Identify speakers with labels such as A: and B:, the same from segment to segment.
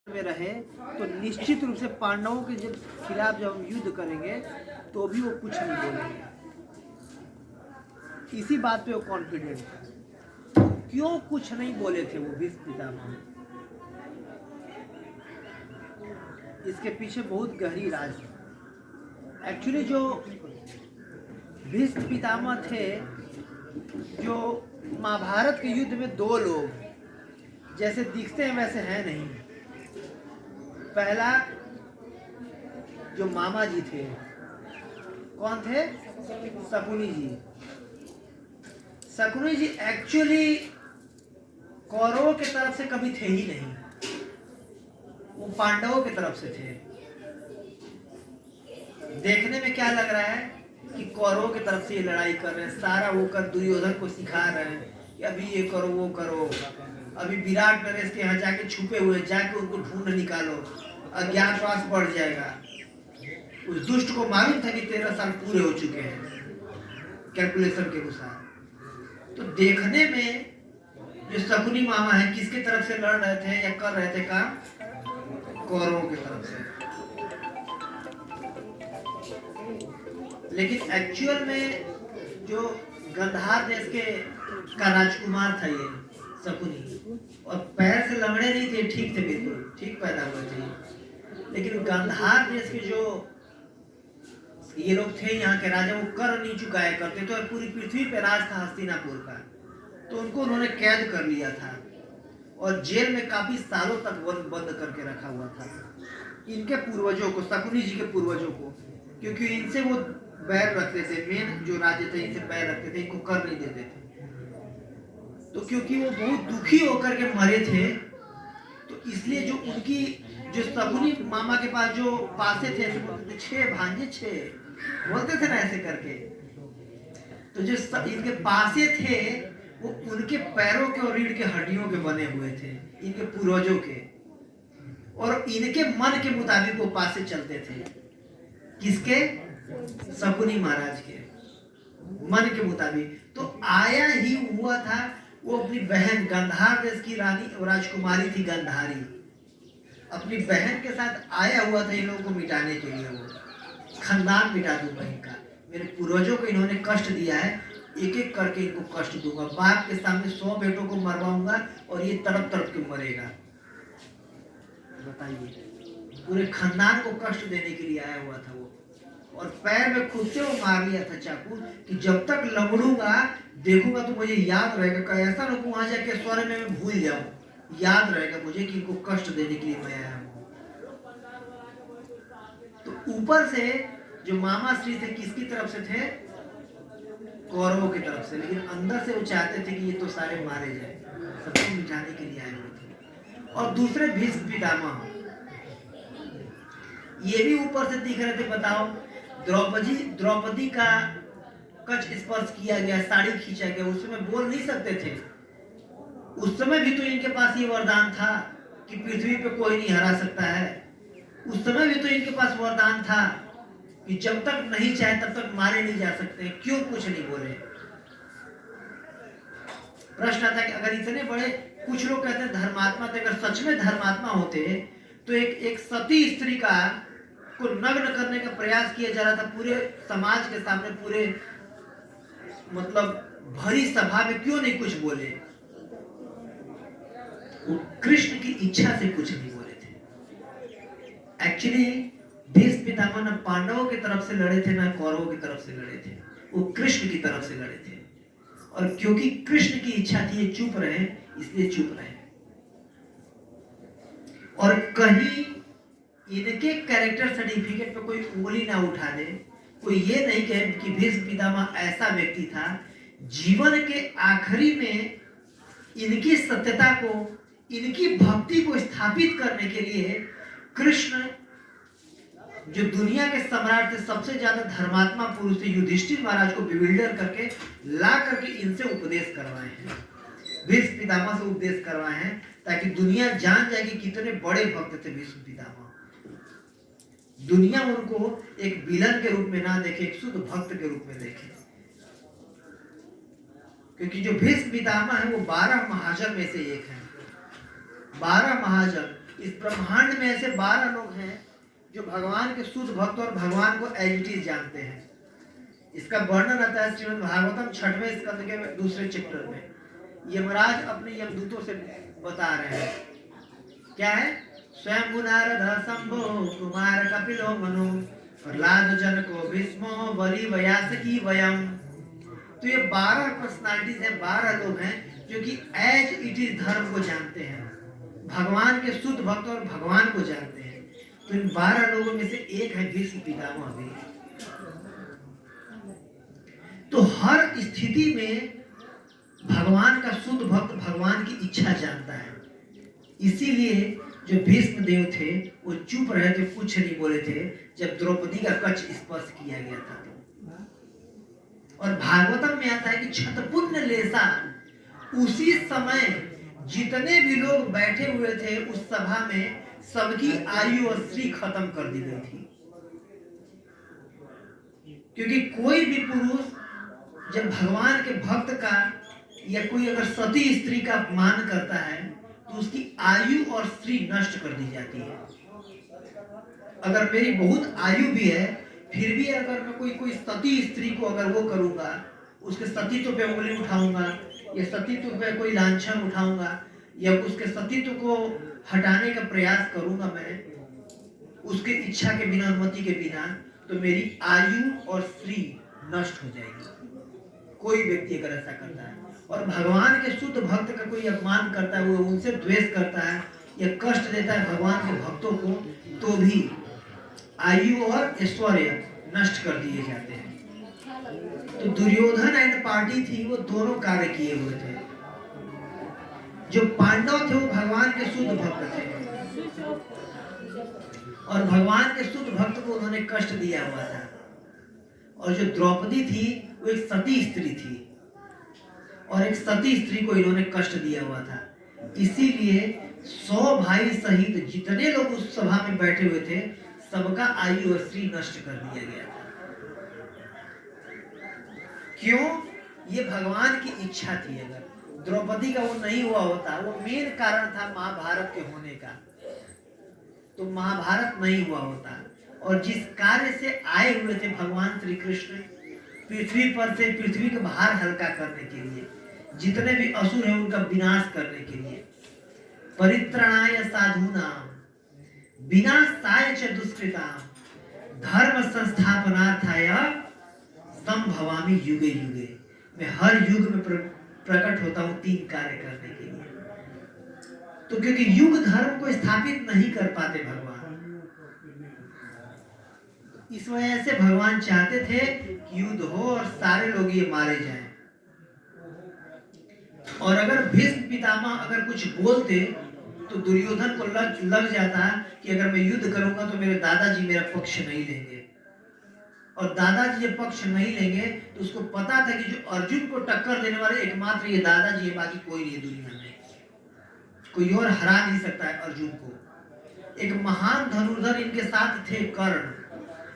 A: में रहे तो निश्चित रूप से पांडवों के जब खिलाफ जब हम युद्ध करेंगे तो भी वो कुछ नहीं बोलेंगे। इसी बात पे वो कॉन्फिडेंट है। क्यों कुछ नहीं बोले थे वो भीष्म पितामह? इसके पीछे बहुत गहरी राज है। एक्चुअली जो भीष्म पितामह थे, जो महाभारत के युद्ध में दो लोग जैसे दिखते हैं वैसे हैं नहीं। पहला जो मामा जी थे, कौन थे? शकुनी जी। शकुनी जी एक्चुअली कौरवों की तरफ से कभी थे ही नहीं, वो पांडवों की तरफ से थे। देखने में क्या लग रहा है कि कौरवों की तरफ से ये लड़ाई कर रहे हैं, सारा वो कर दुर्योधन को सिखा रहे हैं कि अभी ये करो वो करो, अभी विराट नरेश के यहाँ जाके छुपे हुए, जाके उनको ढूंढ निकालो, अज्ञातवास बढ़ जाएगा। उस दुष्ट को मालूम था कि 13 साल पूरे हो चुके हैं कैलकुलेशन के अनुसार। तो देखने में जो शकुनी मामा है किसके तरफ से लड़ रहे थे या कर रहे थे काम? कौरवों की तरफ से। लेकिन एक्चुअल में जो गंधार देश के का राजकुमार था ये शकुनी, और पैर से लंगड़े नहीं थे, ठीक थे, बिल्कुल ठीक पैदा हुए थे। लेकिन गंधार देश के जो ये लोग थे यहाँ के राजा, वो कर नहीं चुकाया करते थे और पूरी पृथ्वी पे राज था हस्तिनापुर का। तो उनको उन्होंने कैद कर लिया था और जेल में काफी सालों तक बंद करके रखा हुआ था इनके पूर्वजों को, शकुनी जी के पूर्वजों को, क्योंकि इनसे वो बैर रखते थे। मेन जो राजा थे इनसे बैर रखते थे, इनको कर नहीं देते थे। तो क्योंकि वो बहुत दुखी होकर के मरे थे, तो इसलिए जो उनकी जो शकुनी मामा के पास जो पासे थे, ऐसे बोलते थे 6 भांजे 6 बोलते थे ना ऐसे करके। तो जो इनके पासे थे वो उनके पैरों के और रीढ़ के हड्डियों के बने हुए थे, इनके पूर्वजों के, और इनके मन के मुताबिक वो पासे चलते थे। किसके? शकुनी महाराज के मन के मुताबिक। तो आया ही हुआ था, वो अपनी बहन गंधार देश की रानी राजकुमारी थी गंधारी, अपनी बहन के साथ आया हुआ था इन लोगों को मिटाने के लिए। वो खानदान मिटा दूंगा इनका, मेरे पूर्वजों को इन्होंने कष्ट दिया है, एक एक करके इनको कष्ट दूंगा। बाप के सामने 100 बेटों को मरवाऊंगा और ये तड़प तड़प के मरेगा। बताइए, पूरे खानदान को कष्ट देने के लिए आया हुआ था वो। और पैर में खुद से वो मार लिया था चाकू कि जब तक लंगड़ूंगा देखूंगा तो मुझे याद रहेगा। ऐसा ना वहां जाके स्वर्ग में मैं भूल जाऊं, याद रहेगा मुझे कि इनको कष्ट देने के लिए मैं आया हूं। तो ऊपर से जो मामा श्री थे किसकी तरफ से थे? कौरवों की तरफ से। लेकिन अंदर से वो चाहते थे कि ये तो सारे मारे जाए, सबको मिटाने के लिए आए हुए थे। और दूसरे भीष्म पितामह, ये भी ऊपर से दिख रहे थे। बताओ, द्रौपदी का कच स्पर्श किया गया, साड़ी खींचा गया, उस समय बोल नहीं सकते थे। उस समय भी तो इनके पास ये वरदान था कि पृथ्वी पे कोई नहीं हरा सकता है। उस समय भी तो इनके पास वरदान था कि जब तक नहीं चाहे तब तक मारे नहीं जा सकते। क्यों कुछ नहीं बोले? प्रश्न आता है कि अगर इतने बड़े, कुछ लोग कहते हैं धर्मात्मा थे, अगर सच में धर्मात्मा होते तो एक सती स्त्री का को नग्न करने का प्रयास किया जा रहा था पूरे समाज के सामने, पूरे मतलब भरी सभा में, क्यों नहीं कुछ बोले? वो कृष्ण की इच्छा से कुछ नहीं बोले थे। एक्चुअली भीष्म पितामह न पांडवों की तरफ से लड़े थे न कौरवों की तरफ से लड़े थे, वो कृष्ण की तरफ से लड़े थे। और क्योंकि कृष्ण की इच्छा थी ये चुप रहे, इसलिए चुप रहे। और कहीं इनके कैरेक्टर सर्टिफिकेट पे कोई उंगली ना उठा दे, कोई ये नहीं कहे कि भीष्म पितामह ऐसा व्यक्ति था जीवन के आखिरी में इनकी सत्यता को, इनकी भक्ति को स्थापित करने के लिए कृष्ण, जो दुनिया के सम्राट थे, सबसे ज्यादा धर्मात्मा पुरुष थे, युधिष्ठिर महाराज को विविल्डर करके ला करके इनसे उपदेश करवाए हैं, भीष्म पितामह से उपदेश करवाए हैं, ताकि दुनिया जान जाए कि कितने बड़े भक्त थे भीष्म पितामह। दुनिया उनको एक विलन के रूप में ना देखे, एक शुद्ध भक्त के रूप में देखे। क्योंकि जो भीष्म पितामह है वो 12 महाजन में से एक है। 12 महाजन, इस ब्रह्मांड में ऐसे 12 लोग हैं जो भगवान के शुद्ध भक्त और भगवान को एज इट इज जानते हैं। इसका वर्णन आता है श्रीमद् भागवतम 6वें स्कंद के दूसरे चैप्टर में। यमराज अपने यमदूतों से बता रहे हैं, क्या है? स्वयं गुनारध शंभो कुमार कपिलो मनु प्रहलाद जनको भीष्मो बलि व्यासकी वयम। तो ये 12 पर्सनालिटीज हैं, 12 लोग हैं जो कि एज इट इज धर्म को जानते हैं, भगवान के शुद्ध भक्त और भगवान को जानते हैं। तो इन 12 लोगों में से एक है भीष्म पितामह भी। तो हर स्थिति में भगवान का शुद्ध भक्त भगवान की इच्छा जानता है। इसीलिए जो भीष्म देव थे वो चुप रहे थे, कुछ नहीं बोले थे जब द्रौपदी का कच्छ स्पर्श किया गया था। और भागवतम में आता है कि क्षतपुण्य लेसा, उसी समय जितने भी लोग बैठे हुए थे उस सभा में सबकी आयु और श्री खत्म कर दी गई थी। क्योंकि कोई भी पुरुष जब भगवान के भक्त का या कोई अगर सती स्त्री का अपमान करता है तो उसकी आयु और श्री नष्ट कर दी जाती है। अगर मेरी बहुत आयु भी है फिर भी अगर मैं कोई सती स्त्री को अगर वो करूंगा, उसके सतीत्व पे उंगली उठाऊंगा या सतीत्व पे कोई लांछन उठाऊंगा या उसके सतीत्व को हटाने का प्रयास करूंगा मैं उसके इच्छा के बिना, अनुमति के बिना, तो मेरी आयु और श्री नष्ट हो जाएगी। कोई व्यक्ति अगर ऐसा करता है और भगवान के शुद्ध भक्त का कोई अपमान करता है, वो उनसे द्वेष करता है या कष्ट देता है भगवान के भक्तों को, तो भी आयु और ऐश्वर्य नष्ट कर दिए जाते हैं। तो दुर्योधन एंड पार्टी थी, वो दोनों कार्य किए हुए थे। जो पांडव थे वो भगवान के शुद्ध भक्त थे और भगवान के शुद्ध भक्त को उन्होंने कष्ट दिया हुआ था। और जो द्रौपदी थी वो एक सती स्त्री थी और एक सती स्त्री को इन्होंने कष्ट दिया हुआ था। इसीलिए 100 भाई सहित जितने लोग उस सभा में बैठे हुए थे सबका आयु और श्री नष्ट कर दिया गया था। क्यों? ये भगवान की इच्छा थी। अगर द्रौपदी का वो नहीं हुआ होता, वो मेन कारण था महाभारत के होने का, तो महाभारत नहीं हुआ होता। और जिस कार्य से आए हुए थे भगवान श्री कृष्ण पृथ्वी पर से पृथ्वी के भार हल्का करने के लिए, जितने भी असुर हैं उनका विनाश करने के लिए, परित्राणाय साधूनाम विनाशाय च दुष्कृताम धर्म संस्थापनार्थाय संभवामि युगे युगे। मैं हर युग में प्रकट होता हूँ 3 कार्य करने के लिए। तो क्योंकि युग धर्म को स्थापित नहीं कर पाते भगवान, इस वजह से भगवान चाहते थे कि युद्ध हो और सारे लोग ये मारे जाएं। और अगर भीष्म पितामह अगर कुछ बोलते तो दुर्योधन को लग जाता कि अगर मैं युद्ध करूंगा तो मेरे दादाजी मेरा पक्ष नहीं लेंगे, और दादाजी ये पक्ष नहीं लेंगे तो उसको पता था कि जो अर्जुन को टक्कर देने वाले एकमात्र ये दादाजी है, बाकी कोई नहीं दुनिया में, कोई और हरा नहीं सकता है अर्जुन को। एक महान धनुर्धर इनके साथ थे कर्ण,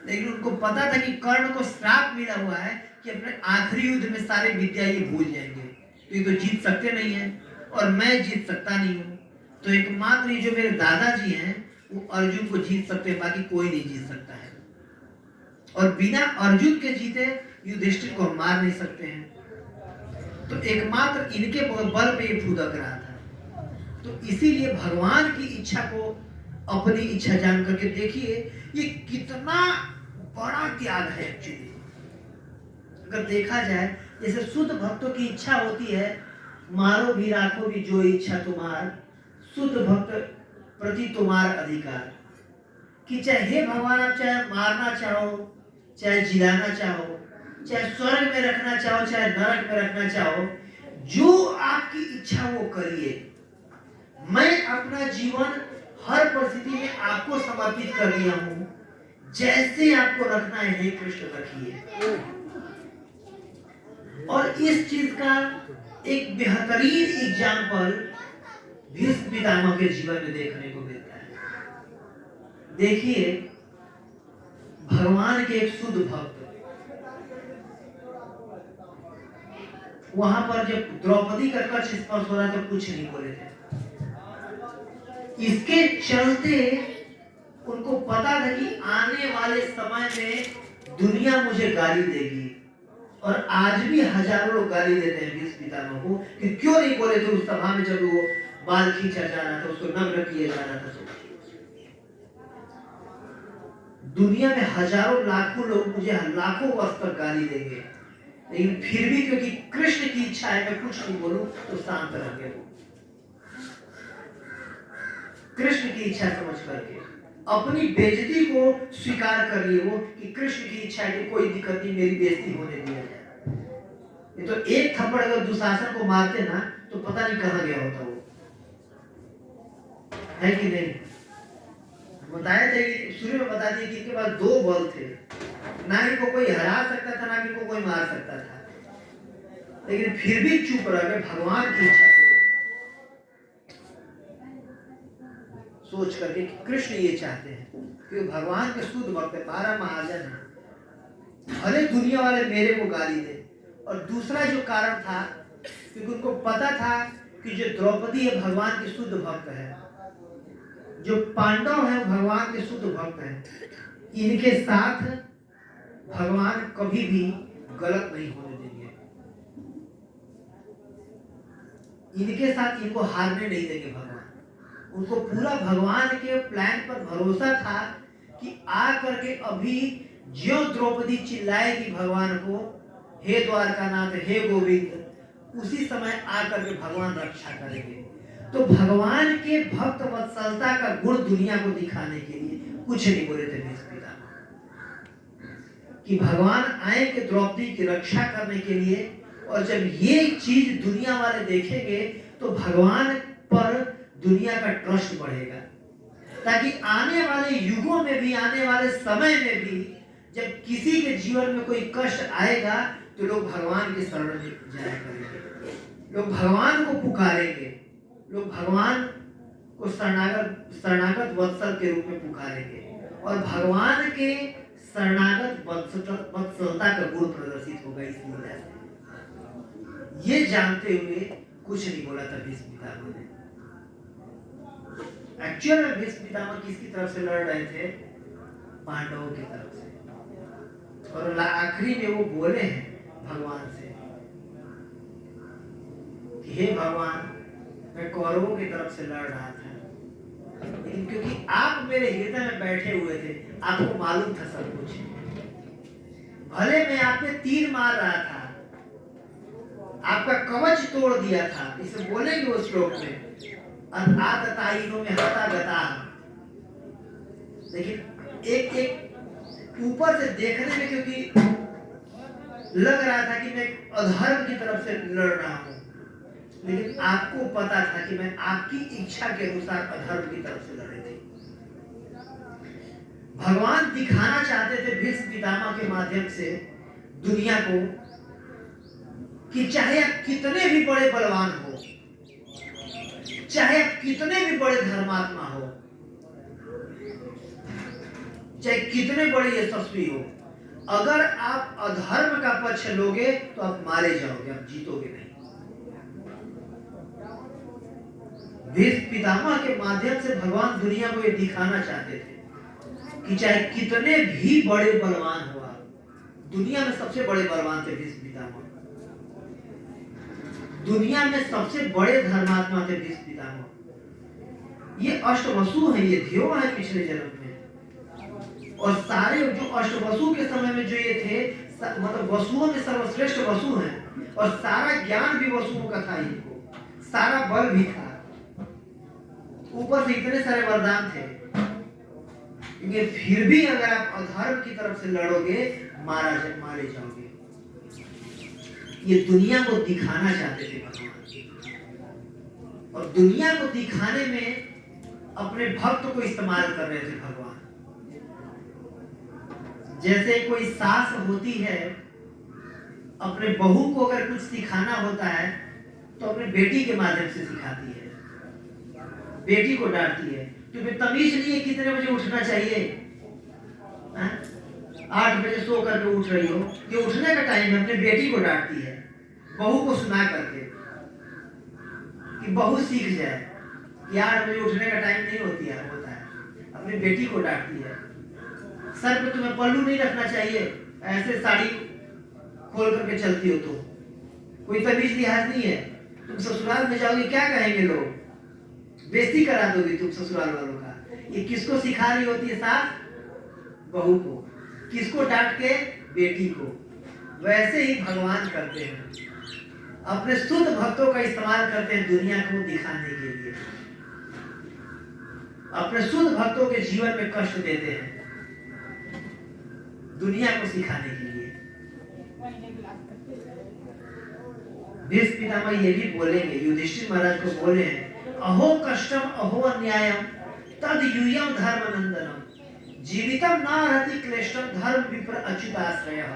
A: लेकिन उनको पता था कि कर्ण को श्राप मिला हुआ है कि अपने आखिरी युद्ध में सारे विद्या ये भूल जाएंगे, तो ये तो जीत सकते नहीं है और मैं जीत सकता नहीं हूँ। तो एकमात्र ये जो मेरे दादाजी हैं वो अर्जुन को जीत सकते हैं, बाकी कोई नहीं जीत सकता है। और बिना अर्जुन के जीते युधिष्ठिर को मार नहीं सकते हैं। तो एकमात्र इनके बल पे ये फुदक रहा था। तो इसीलिए भगवान की इच्छा को अपनी इच्छा जान करके देखिए ये कितना बड़ा त्याग है एक्चुअली। अगर देखा जाए जैसे शुद्ध भक्तों की इच्छा होती है, मारो भी राखो भी जो इच्छा तुम्हार, शुद्ध भक्त प्रति तुम्हारा अधिकार, कि चाहे हे भगवान आप चाहे मारना चाहो, चाहे जिलाना चाहो, चाहे स्वर्ग में रखना चाहो, चाहे नरक में रखना चाहो, जो आपकी इच्छा वो करिए। मैं अपना जीवन हर परिस्थिति में आपको समर्पित कर दिया हूं, जैसे आपको रखना है हे कृष्ण रखिए। और इस चीज का एक बेहतरीन एग्जाम्पल भीष्म पितामह के जीवन में देखने को मिलता है। देखिए भगवान के एक शुद्ध भक्त वहां पर जब द्रौपदी का कच्छ स्पर्श हो रहा तो कुछ नहीं बोले थे। इसके चलते उनको पता था कि आने वाले समय में दुनिया मुझे गाली देगी, और आज भी हजारों लोग गाली देते हैं भीष्म पितामह को कि क्यों नहीं बोले थे उस सभा में जब वो बाल खींचा जा रहा था, उसको नग्न किया जा रहा था। दुनिया में हजारों लाखों लोग मुझे लाखों वर्ष तक गाली देंगे, लेकिन फिर भी क्योंकि कृष्ण की इच्छा है मैं कुछ नहीं बोलूं तो शांत रह गए। कृष्ण की इच्छा समझ करके अपनी बेइज्जती को स्वीकार कर लिए वो कि कृष्ण की इच्छा है कि कोई दिक्कत नहीं, मेरी बेइज्जती होने दिया जाए। ये तो एक थप्पड़ अगर दुशासन को मारते ना तो पता नहीं कहां गया होता वो, है कि नहीं। बताया था कि शुरू में बता दिया कि इनके पास दो बल थे, ना इनको कोई हरा सकता था ना इनको कोई मार सकता था, लेकिन फिर भी चुप रह गए भगवान की इच्छा को सोच करके कि कृष्ण ये चाहते हैं, क्योंकि भगवान के शुद्ध भक्त पारा महाजन है, भले दुनिया वाले मेरे को गाली दे। और दूसरा जो कारण था, क्योंकि उनको पता था कि जो द्रौपदी है भगवान की शुद्ध भक्त है, जो पांडव है भगवान के शुद्ध भक्त हैं, इनके साथ भगवान कभी भी गलत नहीं होने देंगे, इनके साथ इनको हारने नहीं देंगे भगवान। उनको पूरा भगवान के प्लान पर भरोसा था कि आ करके अभी जो द्रौपदी चिल्लाएगी भगवान को, हे द्वारकानाथ हे गोविंद, उसी समय आकर के भगवान रक्षा करेंगे। तो भगवान के भक्त वत्सलता का गुण दुनिया को दिखाने के लिए कुछ नहीं बोले थे भीष्म पितामह कि भगवान आएंगे द्रौपदी की रक्षा करने के लिए, और जब ये चीज दुनिया वाले देखेंगे तो भगवान पर दुनिया का ट्रस्ट बढ़ेगा, ताकि आने वाले युगों में भी, आने वाले समय में भी जब किसी के जीवन में कोई कष्ट आएगा तो लोग भगवान के शरण में जाया करेंगे, लोग भगवान को पुकारेंगे, लोग भगवान को शरणागत वत्सल के रूप में पुकारेंगे, और भगवान के शरणागत वत्सलता का गुण प्रदर्शित होगा इस लीला से। ये जानते हुए कुछ नहीं बोला था भीष्म पितामह ने। एक्चुअल में भीष्म पितामह किसकी तरफ से लड़ रहे थे? पांडवों की तरफ से, और आखिरी में वो बोले हैं भगवान से कि हे भगवान, मैं कौरवों की तरफ से लड़ रहा था, लेकिन क्योंकि आप मेरे हृदय में बैठे हुए थे, आपको मालूम था सब कुछ, भले मैं आप पे तीर मार रहा था, आपका कवच तोड़ दिया था, इसे बोलेंगे उस श्लोक में, में हता गता, लेकिन एक एक ऊपर से देखने में क्योंकि लग रहा था कि मैं अधर्म की तरफ से लड़ रहा हूं, लेकिन आपको पता था कि मैं आपकी इच्छा के अनुसार अधर्म की तरफ से लड़े थे। भगवान दिखाना चाहते थे भीष्म पितामह के माध्यम से दुनिया को कि चाहे आप कितने भी बड़े बलवान हो, चाहे आप कितने भी बड़े धर्मात्मा हो, चाहे कितने बड़े यशस्वी हो, अगर आप अधर्म का पक्ष लोगे तो आप मारे जाओगे, आप जीतोगे नहीं। भीष्म पितामह के माध्यम से भगवान दुनिया को ये दिखाना चाहते थे कि चाहे कितने भी बड़े बलवान हो आप, दुनिया में सबसे बड़े बलवान थे भीष्म पितामह, दुनिया में सबसे बड़े धर्मात्मा थे भीष्म पितामह। ये अष्टवसु है, ये ध्यो है पिछले जन्म में, और सारे जो अष्टवसु के समय में जो ये थे, मतलब वसुओं में सर्वश्रेष्ठ वसु हैं, और सारा ज्ञान भी वसुओं का था, इनको सारा बल भी था, ऊपर से इतने सारे वरदान थे, क्योंकि फिर भी अगर आप अधर्म की तरफ से लड़ोगे मारे जाओगे। ये दुनिया को दिखाना चाहते थे भगवान, और दुनिया को दिखाने में अपने भक्त को इस्तेमाल कर रहे थे भगवान। जैसे कोई सास होती है, अपने बहू को अगर कुछ सिखाना होता है तो अपने बेटी के माध्यम से सिखाती है, बेटी को डांटती है, तुम्हें तमीज नहीं है कितने बजे उठना चाहिए, 8 बजे सो करके उठ रही हो, ये उठने का टाइम है, अपने बेटी को डांटती है, बहू को सुना करके कि बहू सीख जाए। कि 8 बजे उठने का टाइम नहीं होता है, अपनी बेटी को डांटती है, सर पे तुम्हें पल्लू नहीं रखना चाहिए, ऐसे साड़ी खोल करके चलती हो तुम, कोई तमीज लिहाज नहीं है, तुम ससुराल में जाओगी क्या कहेंगे लोग, बेइज्जती करा दोगी तुम ससुराल वालों का। ये किसको सिखा रही होती है सास? बहू को। किसको डांट के? बेटी को। वैसे ही भगवान करते हैं, अपने शुद्ध भक्तों का इस्तेमाल करते हैं दुनिया को दिखाने के लिए, अपने शुद्ध भक्तों के जीवन में कष्ट देते हैं दुनिया को सिखाने के लिए। भीष्म पितामह ये भी बोलेंगे, युधिष्ठिर महाराज को बोले हैं, अहो कष्टम अहो अन्यायम तद यूयम धर्मनंदनम जीवितम न रहति क्लेशम धर्म विप्र अच्युताश्रयः।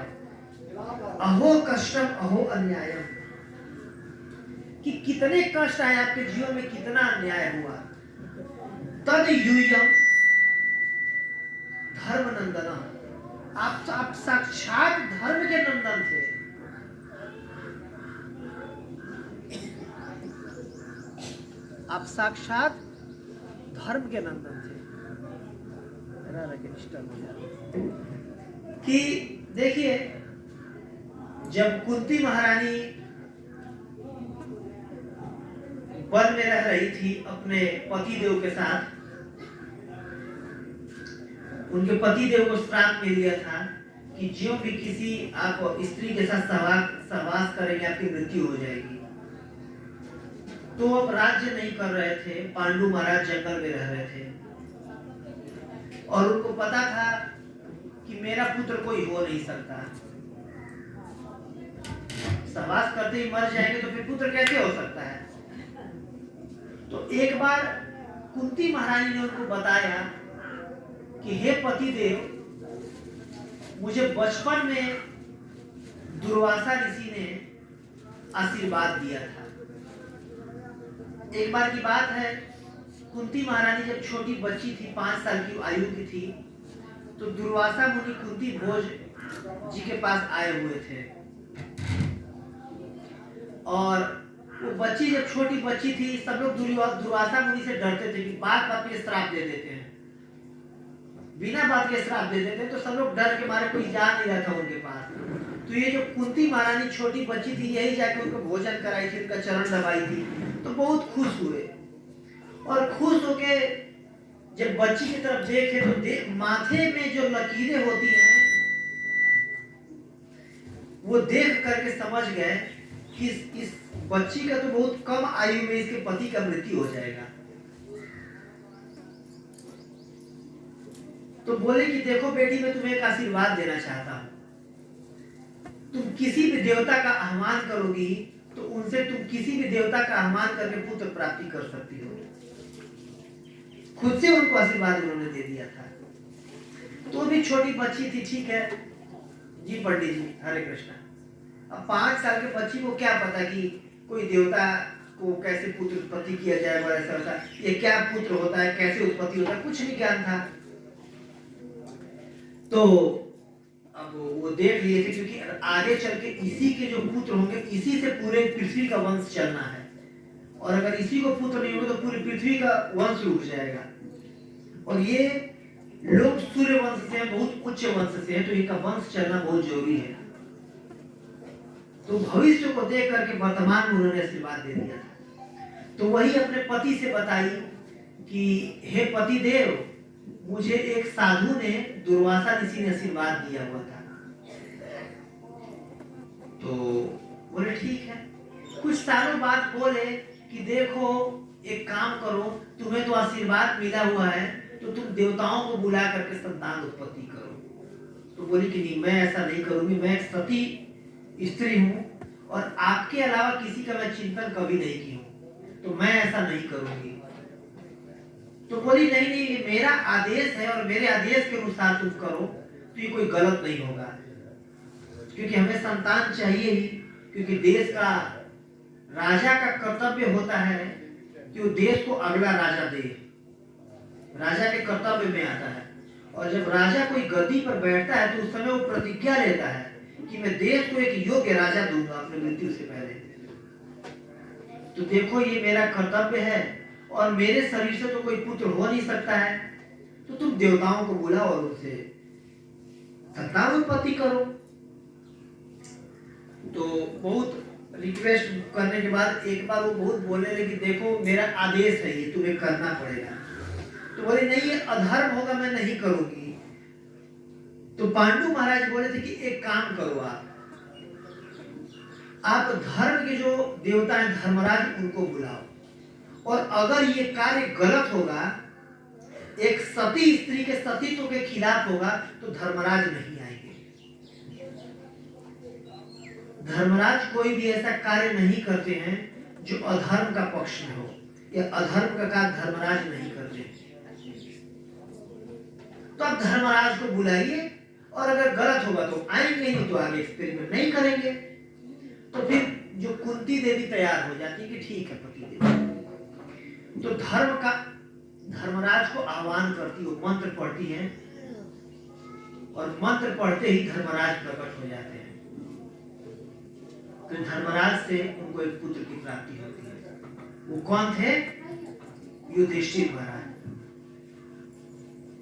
A: अहो कष्टम अहो अन्यायम, कि कितने कष्ट आए आपके जीवन में, कितना अन्याय हुआ। तद यूयम धर्मनंदनम, आप साक्षात धर्म के नंदन थे। आप साक्षात धर्म के नंदन थे। कि देखिए, जब कुंती महारानी वन में रह रही थी अपने पति देव के साथ, उनके पति देव को श्राप मिल गया था कि जो भी किसी आप स्त्री के साथ सहवास करेंगे आपकी मृत्यु हो जाएगी। तो अब राज्य नहीं कर रहे थे, पांडु महाराज जंगल में रह रहे थे और उनको पता था कि मेरा पुत्र कोई हो नहीं सकता, सहवास करते ही मर जाएंगे तो फिर पुत्र कैसे हो सकता है। तो एक बार कुंती महारानी ने उनको बताया कि हे पति देव, मुझे बचपन में दुर्वासा ऋषि ने आशीर्वाद दिया था। एक बार की बात है, कुंती महारानी जब छोटी बच्ची थी, 5 साल की आयु की थी, तो दुर्वासा मुनि कुंती भोज जी के पास आए हुए थे और वो बच्ची जब छोटी बच्ची थी, सब लोग दुर्वासा मुनि से डरते थे कि बात बात पे श्राप दे देते हैं, बिना बात के श्राप दे देते हैं, तो सब लोग डर के मारे कोई जा नहीं रहा था उनके पास। तो ये जो कुंती महारानी छोटी बच्ची थी, यही जाके उनको भोजन कराई थी, उनका चरण दबाई थी, तो बहुत खुश हुए और खुश होके जब बच्ची की तरफ देखे तो माथे में जो लकीरें होती हैं वो देख करके समझ गए कि इस बच्ची का तो बहुत कम आयु में इसके पति का मृत्यु हो जाएगा। तो बोले कि देखो बेटी, मैं तुम्हें एक आशीर्वाद देना चाहता हूं, तुम किसी भी देवता का आह्वान करोगी तो उनसे तुम किसी भी देवता का आह्वान करके पुत्र प्राप्ति कर सकती हो। खुद से उनको आशीर्वाद उन्होंने दे दिया था। तो भी छोटी बच्ची थी, ठीक है जी पंडित जी, हरे कृष्णा। अब 5 साल के बच्ची को क्या पता कि कोई देवता को कैसे पुत्र उत्पत्ति किया जाए, और ऐसा होता है, ये क्या पुत्र होता है, कैसे उत्पत्ति होता है, कुछ नहीं ज्ञान था। तो अब वो देख लिए थे, क्योंकि आगे चल के इसी के जो पुत्र होंगे, इसी से पूरे पृथ्वी का वंश चलना है, और अगर इसी को पुत्र नहीं होगा तो पूरी पृथ्वी का वंश रुक जाएगा। और ये लोग सूर्य वंश से हैं, बहुत उच्च वंश से हैं, तो इनका वंश चलना बहुत जरूरी है। तो भविष्य को देख करके वर्तमान में उन्होंने आशीर्वाद दे दिया था। तो वही अपने पति से बताई कि हे पति देव, मुझे एक साधु ने, दुर्वासा ऋषि ने आशीर्वाद दिया हुआ था। तो बोले ठीक है। कुछ सालों बाद बोले कि देखो एक काम करो, तुम्हें तो आशीर्वाद मिला हुआ है, तो तुम देवताओं को बुला करके संतान उत्पत्ति करो। तो बोली कि नहीं, मैं ऐसा नहीं करूंगी, मैं एक सती स्त्री हूं और आपके अलावा किसी का मैं चिंतन कभी नहीं की हूं, तो मैं ऐसा नहीं करूंगी। तो बोली नहीं नहीं, ये मेरा आदेश है और मेरे आदेश के अनुसार तुम करो, तो ये कोई गलत नहीं होगा, क्योंकि हमें संतान चाहिए ही, क्योंकि देश का राजा का कर्तव्य होता है कि वो देश को अगला राजा दे, राजा के कर्तव्य में आता है। और जब राजा कोई गद्दी पर बैठता है तो उस समय वो प्रतिज्ञा लेता है कि मैं देश को एक योग्य राजा दूंगा अपने मृत्यु से पहले। तो देखो ये मेरा कर्तव्य है और मेरे शरीर से तो कोई पुत्र हो नहीं सकता है, तो तुम देवताओं को बुलाओ और उनसे संतानोत्पत्ति करो। तो बहुत रिक्वेस्ट करने के बाद एक बार वो बहुत बोलने लगी, देखो मेरा आदेश है ये, तुम्हें करना पड़ेगा। तो बोले नहीं, ये अधर्म होगा, मैं नहीं करूंगी। तो पांडु महाराज बोले थे कि एक काम करो, आप धर्म के जो देवता हैं धर्मराज, उनको बुलाओ, और अगर ये कार्य गलत होगा, एक सती स्त्री के सतीत्व के खिलाफ होगा, तो धर्मराज नहीं आएंगे। धर्मराज कोई भी ऐसा कार्य नहीं करते हैं जो अधर्म का पक्ष में हो, या अधर्म का कार्य धर्मराज नहीं करते। तो आप धर्मराज को बुलाइए, और अगर गलत होगा तो आएंगे, नहीं तो आगे एक्सपेरिमेंट नहीं करेंगे। तो फिर जो कुंती देवी तैयार हो जाती है कि ठीक है पति देव। तो धर्मराज को आह्वान करती है, मंत्र पढ़ती है, और मंत्र पढ़ते ही धर्मराज प्रकट हो जाते हैं। तो धर्मराज से उनको एक पुत्र की प्राप्ति होती है। वो कौन थे? युधिष्ठिर महाराज।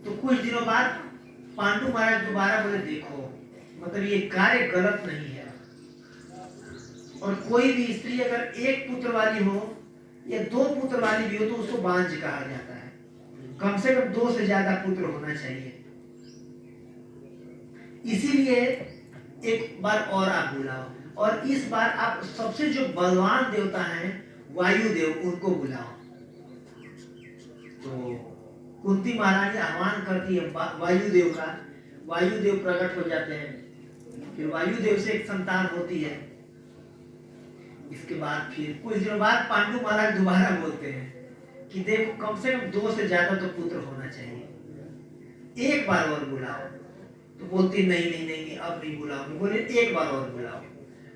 A: तो कुछ दिनों बाद पांडु महाराज दोबारा बोले, देखो मतलब ये कार्य गलत नहीं है, और कोई भी स्त्री अगर एक पुत्र वाली हो या 2 पुत्र वाली भी हो तो उसको बांझ कहा जाता है। कम से कम 2 से ज्यादा पुत्र होना चाहिए। इसीलिए एक बार और आप बुलाओ, और इस बार आप सबसे जो बलवान देवता हैं वायुदेव, उनको बुलाओ। तो कुंती महारानी आह्वान करती है वायुदेव का, वायुदेव प्रकट हो जाते हैं, फिर वायुदेव से एक संतान होती है। इसके बाद फिर कुछ दिनों बाद पांडु महाराज दोबारा बोलते हैं कि देखो कम से कम 2 से ज्यादा तो पुत्र होना चाहिए, एक बार और बुलाओ। तो बोलती नहीं नहीं नहीं, नहीं अब नहीं बुलाओ। बोले एक बार और बुलाओ।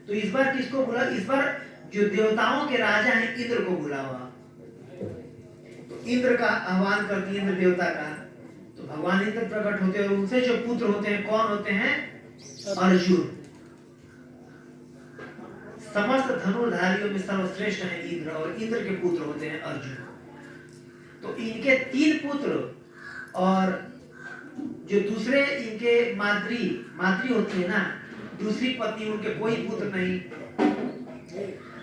A: तो इस बार किसको बुलाओ? इस बार जो देवताओं के राजा हैं इंद्र को बुलाओ। तो इंद्र का आह्वान करती है, इंद्र देवता का। तो भगवान इंद्र प्रकट होते हैं, और उनसे जो पुत्र होते हैं कौन होते हैं? अर्जुन। समस्त धनुर्धारियों में सर्वश्रेष्ठ है इंद्र, और इंद्र के पुत्र होते हैं अर्जुन। तो इनके 3 पुत्र, और जो दूसरे इनके माद्री होती है ना, दूसरी पत्नी, उनके कोई पुत्र नहीं।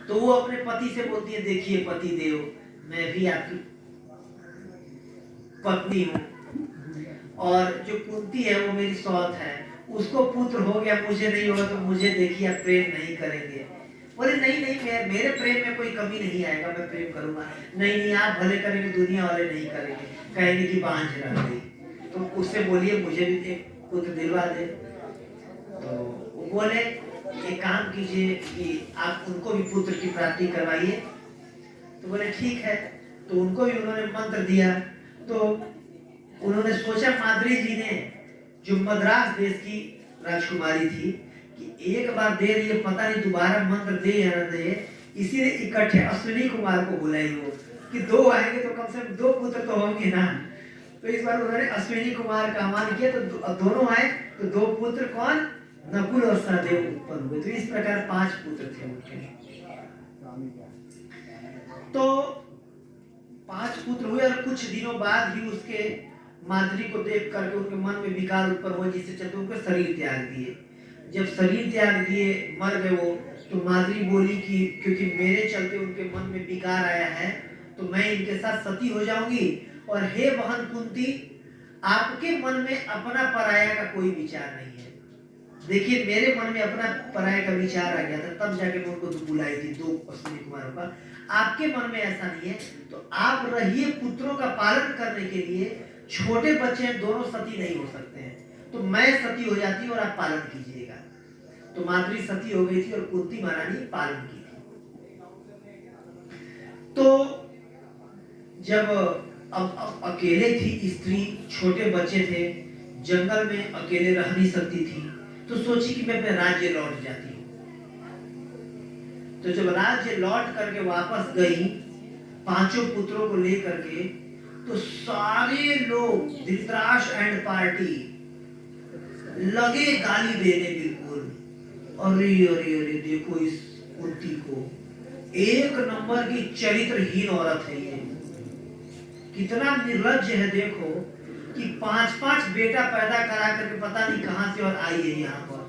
A: तो वो अपने पति से बोलती है, देखिए पति देव, मैं भी आपकी पत्नी हूँ, और जो कुंती है वो मेरी सौत है, उसको पुत्र हो गया, मुझे नहीं होगा, तो मुझे देखिए आप प्रेम नहीं करेंगे। बोले नहीं नहीं, मेरे प्रेम में कोई कमी नहीं आएगा, मैं प्रेम करूंगा। नहीं नहीं, आप भले करेंगे, दुनिया वाले नहीं करेंगे, कहेंगे कि बांझ रह गई। तो उससे बोलिए मुझे भी एक पुत्र दिलवा दे। तो वो बोले एक काम कीजिए कि आप उनको भी पुत्र की प्राप्ति करवाइए। तो बोले ठीक है। तो उनको भी उन्होंने मंत्र दिया। तो उन्होंने सोचा, माद्री जी ने जो मद्रास देश की राजकुमारी थी, कि एक बार दे रही है, पता नहीं दोबारा मंत्र दे या न दे, इसीलिए इकट्ठे अश्विनी कुमार को बुलाई हो कि 2 आएंगे तो कम से कम 2 पुत्र तो होंगे ना। तो इस बार उन्होंने अश्विनी कुमार का आह्वान किया, तो दोनों आए, तो 2 पुत्र कौन? नकुल और सहदेव उत्पन्न हुए। तो इस प्रकार 5 पुत्र थे उनके। तो 5 पुत्र हुए, और कुछ दिनों बाद ही उसके माद्री को देख करके उनके मन में विकार उत्पन्न हुआ, जिससे चलते उनके शरीर त्याग दिए। जब शरीर त्याग दिए, मर गए वो, तो माद्री बोली कि क्योंकि मेरे चलते उनके मन में विकार आया है, तो मैं इनके साथ सती हो जाऊंगी। और हे बहन कुंती, आपके मन में अपना पराया का कोई विचार नहीं है। देखिए मेरे मन में अपना पराया का विचार आ गया था, तब जाके मैं उनको बुलाई थी 2 अश्विनी कुमारों का। आपके मन में ऐसा नहीं है, तो आप रहिए पुत्रों का पालन करने के लिए। छोटे बच्चे हैं, दोनों सती नहीं हो सकते हैं, तो मैं सती हो जाती और आप पालन कीजिएगा। तो माद्री सती हो गई थी और कुंती महारानी पालन की थी। तो जब अब अकेले थी स्त्री, छोटे बच्चे थे, जंगल में अकेले रह नहीं सकती थी, तो सोची कि मैं अपने राज्य लौट जाती हूँ। तो जब राज्य लौट करके वापस गई 5 पुत्रों को लेकर के, तो सारे लोग धृतराष्ट्र एंड पार्टी लगे गाली देने। बिल्कुल अरे अरे अरे, देखो इस कुंती को, 1 नंबर की चरित्रहीन औरत है ये, कितना निर्लज्ज है देखो कि 5-5 बेटा पैदा करा करके पता नहीं कहां से और आई है यहाँ पर।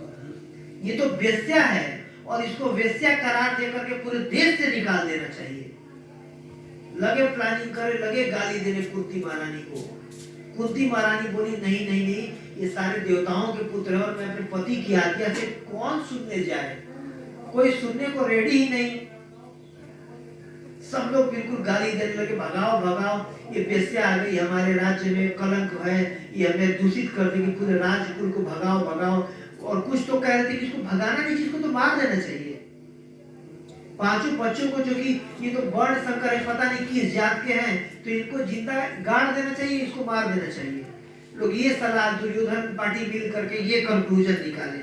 A: ये तो वेश्या है और इसको वेश्या करार दे करके पूरे देश से निकाल देना चाहिए। लगे प्लानिंग करे, लगे गाली देने कुंती महारानी को। कुंती महारानी बोली नहीं नहीं नहीं, ये सारे देवताओं के पुत्र है और मैं अपने पति की आज्ञा से कौन सुनने जाए, कोई सुनने को रेडी ही नहीं। सब लोग बिल्कुल गाली देने लगे, भगाओ भगाओ, ये वेश्या आ गई हमारे राज्य में, कलंक है, ये हमें दूषित कर देगी, पूरे राजकुल को भगाओ भगाओ। और कुछ तो कह रहे थे कि इसको भगाना नहीं, इसको तो मार देना चाहिए। 5 बच्चों को, जो कि ये तो वर्ण संकर है, पता नहीं किस जात के हैं, तो इनको जिंदा गाड़ देना चाहिए, इसको मार देना चाहिए। लोग ये सलाह, दुर्योधन पार्टी मिल करके ये कंक्लूजन निकाले।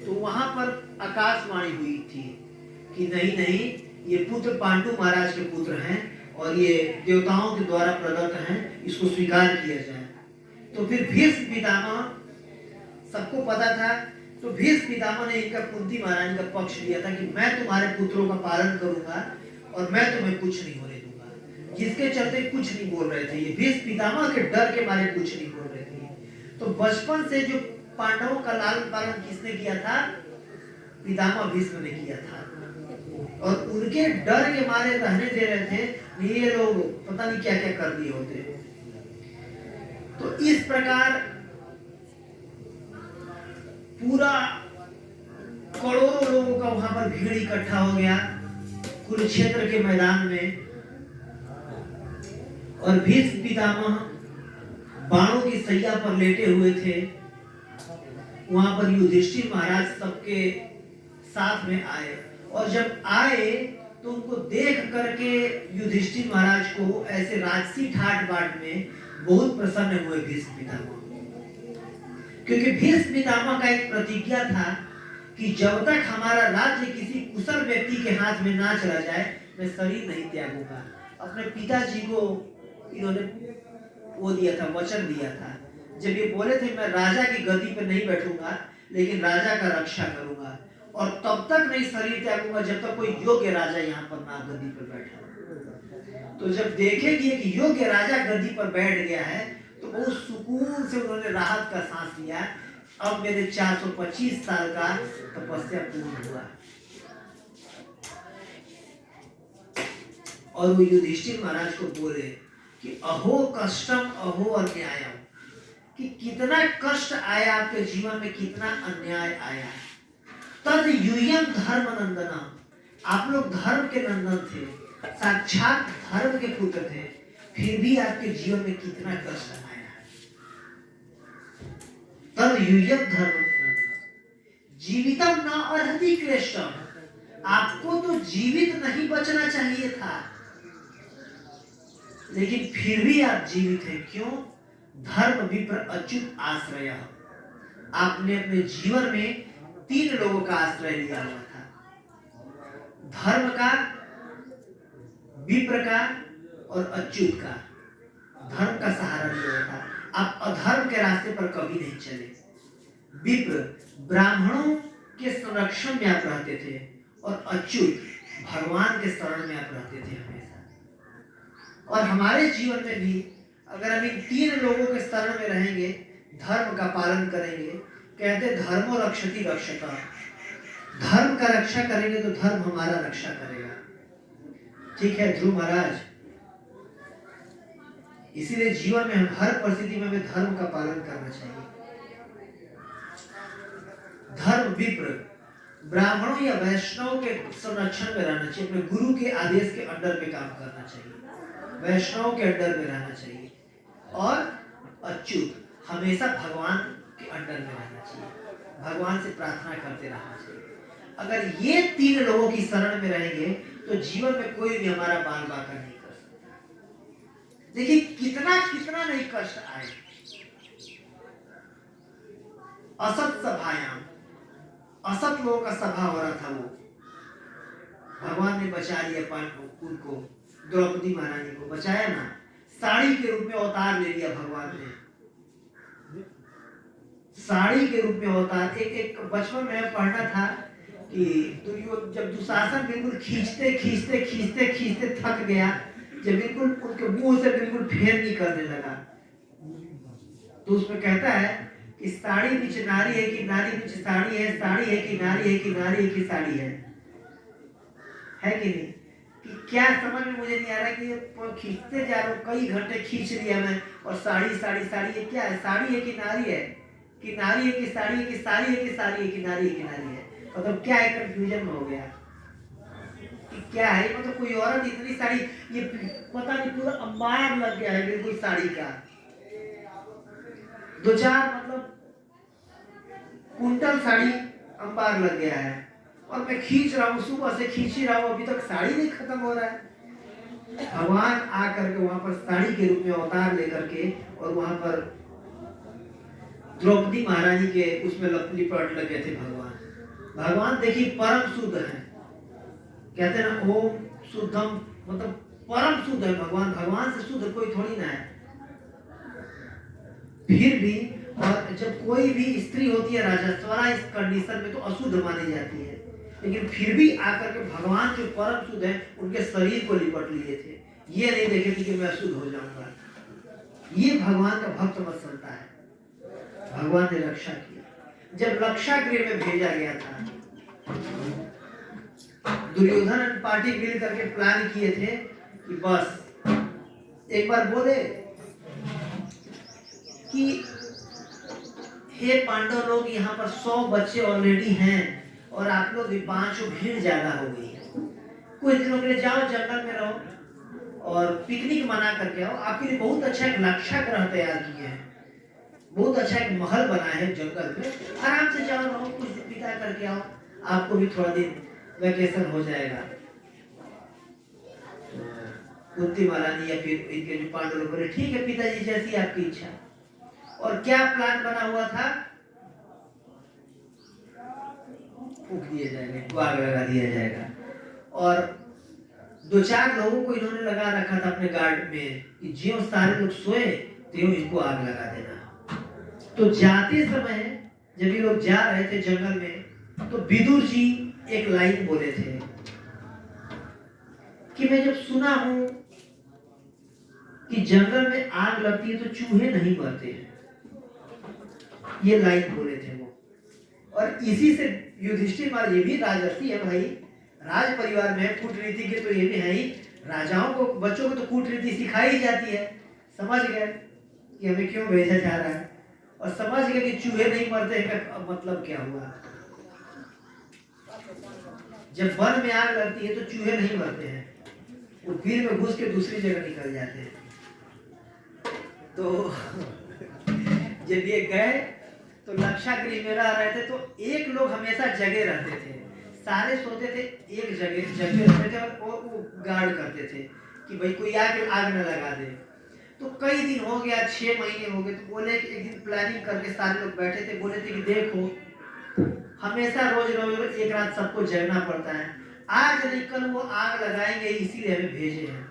A: तो वहां पर आकाशवाणी हुई थी कि नहीं नहीं, ये पुत्र पांडु महाराज के पुत्र हैं और ये देवताओं के द्वारा प्रदत्त हैं, इसको स्वीकार किया जाए। तो फिर भीष्म पितामह, सबको पता था, तो भीष्म पितामह ने इनका कुंती महारानी का पक्ष लिया था कि मैं तुम्हारे पुत्रों का पालन करूंगा और मैं तुम्हें कुछ नहीं होने दूंगा। जिसके चलते कुछ नहीं बोल रहे थे, ये भीष्म पितामह के डर के मारे कुछ नहीं बोल रहे थे। तो बचपन से जो पांडवों का लालन पालन किसने किया था? पितामह भीष्म ने किया था। और उनके डर के मारे रहने दे रहे थे, ये लोग पता नहीं क्या क्या कर दिए होते। तो इस प्रकार पूरा करोड़ों लोगों का वहां पर भीड़ इकट्ठा हो गया कुरुक्षेत्र के मैदान में। और भीष्म पितामह बाणों की सैया पर लेटे हुए थे। वहां पर युधिष्ठिर महाराज सबके साथ में आए, और जब आए तो उनको देख करके युधिष्ठिर महाराज को ऐसे राजसी ठाट बाट में बहुत प्रसन्न हुए भीष्म पितामह। क्योंकि भीष्म पितामह का एक प्रतिज्ञा था कि जब तक हमारा राज्य किसी कुशल व्यक्ति के हाथ में ना चला जाए, मैं शरीर नहीं त्यागूंगा। अपने पिताजी को इन्होंने वो दिया था, वचन दिया था। जब ये बोले थे मैं राजा की गद्दी पर नहीं बैठूंगा, लेकिन राजा का रक्षा करूंगा, और तब तक नहीं शरीर त्यागूंगा जब तक कोई योग्य राजा यहाँ पर ना गद्दी पर बैठा। तो जब देखेंगे कि योग्य राजा गद्दी पर बैठ गया है, तो बहुत सुकून से उन्होंने राहत का सांस लिया। अब मेरे 425 साल का तपस्या पूर्ण हुआ। और वो युधिष्ठिर महाराज को बोले कि अहो कष्टम अहो अन्यायम, कि कितना कष्ट आया आपके जीवन में, कितना अन्याय आया। तद यूयम धर्म नंदना, आप लोग धर्म के नंदन थे, साक्षात धर्म के पुत्र थे, फिर भी आपके जीवन में कितना कष्ट आया। तद यूयम धर्म जीवितम न अर्हति क्लेशम, आपको तो जीवित नहीं बचना चाहिए था, लेकिन फिर भी आप जीवित हैं। क्यों? धर्म विप्र अच्युत आश्रय, आपने अपने जीवन में 3 लोगों का आश्रय लिया हुआ था, धर्म का, विप्र का और अच्युत का। धर्म का सहारा लिया हुआ था, आप अधर्म के रास्ते पर कभी नहीं चले। विप्र ब्राह्मणों के संरक्षण में आप रहते थे, और अच्युत भगवान के शरण में आप रहते थे हमेशा। और हमारे जीवन में भी अगर हम इन 3 लोगों के शरण में रहेंगे, धर्म का पालन करेंगे, कहते धर्मो रक्षति रक्षता, धर्म का रक्षा करेंगे तो धर्म हमारा रक्षा करेगा। ठीक है ध्रुव महाराज, इसीलिए जीवन में हम हर परिस्थिति में हमें धर्म का पालन करना चाहिए। धर्म विप्र ब्राह्मणों या वैष्णव के संरक्षण में रहना चाहिए, अपने गुरु के आदेश के अंडर में काम करना चाहिए, वैष्णव के अंडर में रहना चाहिए। और अच्युत हमेशा भगवान के अंडर में रहना चाहिए, भगवान से प्रार्थना करते रहना चाहिए। अगर ये 3 लोगों की शरण में रहेंगे तो जीवन में कोई भी हमारा बाल बाका नहीं कर सकता। देखिए कितना कितना नहीं कष्ट आए। असत सभायाम, असत लोगों का सभा हो रहा था, वो भगवान ने बचा लिया पांडवों को, द्रौपदी महारानी को बचाया ना, साड़ी के रूप में अवतार ले लिया भगवान ने, साड़ी के रूप में अवतार। एक बचपन में पढ़ना था कि जब दुशासन बिल्कुल खींचते खींचते खींचते खींचते थक गया, जब बिल्कुल उनके मुंह से बिल्कुल फेर निकलने लगा, तो उसमें कहता है कि साड़ी बीच नारी है कि नारी बीच साड़ी है, साड़ी है कि नारी है कि नारी है कि साड़ी है कि नहीं? कि क्या समझ में मुझे नहीं आ रहा कि ये खींचते जा रहा हूँ, कई घंटे खींच लिया मैं, और साड़ी साड़ी साड़ी, ये क्या है? साड़ी है कि नारी है, कि नारी है कि साड़ी है, कि साड़ी है कि साड़ी है, कि नारी है कि नारी है? मतलब क्या है, कंफ्यूजन में हो गया कि क्या है, मतलब कोई औरत इतनी साड़ी, ये पता नहीं पूरा अंबार लग गया है बिल्कुल साड़ी का, दो चार मतलब कुंटल साड़ी अंबार लग गया है, और मैं खींच रहा हूँ, सुबह से खींच ही रहा हूँ, अभी तक साड़ी नहीं खत्म हो रहा है। भगवान आकर के वहां पर साड़ी के रूप में अवतार लेकर के, और वहां पर द्रौपदी महारानी के उसमें लिपट लगे थे भगवान। भगवान देखिए परम शुद्ध है, कहते हैं ना ओम शुद्धम, मतलब परम शुद्ध है भगवान, भगवान से शुद्ध कोई थोड़ी ना है। फिर भी, और जब कोई भी स्त्री होती है राजस्वरा इस कंडीशन में तो अशुद्ध मानी जाती है, लेकिन फिर भी आकर के भगवान जो परम शुद्ध है उनके शरीर को लिपट लिए थे, ये नहीं देखे थे कि मैं अशुद्ध हो जाऊंगा। ये भगवान का भक्त वत्सलता है, भगवान ने रक्षा किया। जब रक्षा गृह में भेजा गया था, दुर्योधन पार्टी मिल करके प्लान किए थे कि बस एक बार बोले कि हे पांडव लोग, यहाँ पर 100 बच्चे ऑलरेडी हैं और आप लोग भी 5 भीड़ ज्यादा हो गई है, कुछ दिनों के लिए जाओ जंगल में रहो और पिकनिक मना करके आओ। आपके लिए बहुत अच्छा एक रक्षा ग्रह तैयार किए हैं, बहुत अच्छा एक महल बना है जंगल में, आराम से जाओ रहो, कुछ दिन बिता करके आओ, आपको भी थोड़ा दिन वैकेशन हो जाएगा। कुंती महारानी या फिर इनके जो पांडव लोग बोले ठीक है पिताजी, जैसी आपकी इच्छा। और क्या प्लान बना हुआ था? फूक दिया जाएगा, आग लगा दिया जाएगा, और 2-4 लोगों को इन्होंने लगा रखा था अपने गार्ड में कि ज्यों सारे लोग सोए त्यों इनको आग लगा देना। तो जाते समय जब ये लोग जा रहे थे जंगल में, तो विदुर जी एक लाइन बोले थे कि मैं जब सुना हूं कि जंगल में आग लगती है तो चूहे नहीं मरते हैं, ये लाइन बोले थे वो। और इसी से युधिष्ठिर महाराज, ये भी राजर्षि है भाई, राज परिवार में कूटनीति के तो ये भी है ही, राजाओं को, बच्चों को तो कूटनीति सिखाई जाती है। समझ गए कि हमें क्यों भेजा जा रहा है, और समझ गए कि चूहे नहीं मरते हैं का मतलब क्या हुआ। जब वन में आग लगती है तो चूहे नहीं मरते हैं, वो बिल में घुस के दूसरी जगह निकल जाते हैं। तो जब ये गए तो लक्षा गृह में रह रहे थे, तो एक लोग हमेशा जगे रहते थे, सारे सोते थे, एक जगह जगे रहते थे, और वो गार्ड करते थे कि भाई कोई आके आग न लगा दे। तो कई दिन हो गया, 6 महीने हो गए, तो बोले कि एक दिन प्लानिंग करके सारे लोग बैठे थे, बोले थे कि देखो हमेशा रोज रोज एक रात सबको जगना पड़ता है, आज नहीं कल वो आग लगाएंगे, इसीलिए हमें भेजे हैं,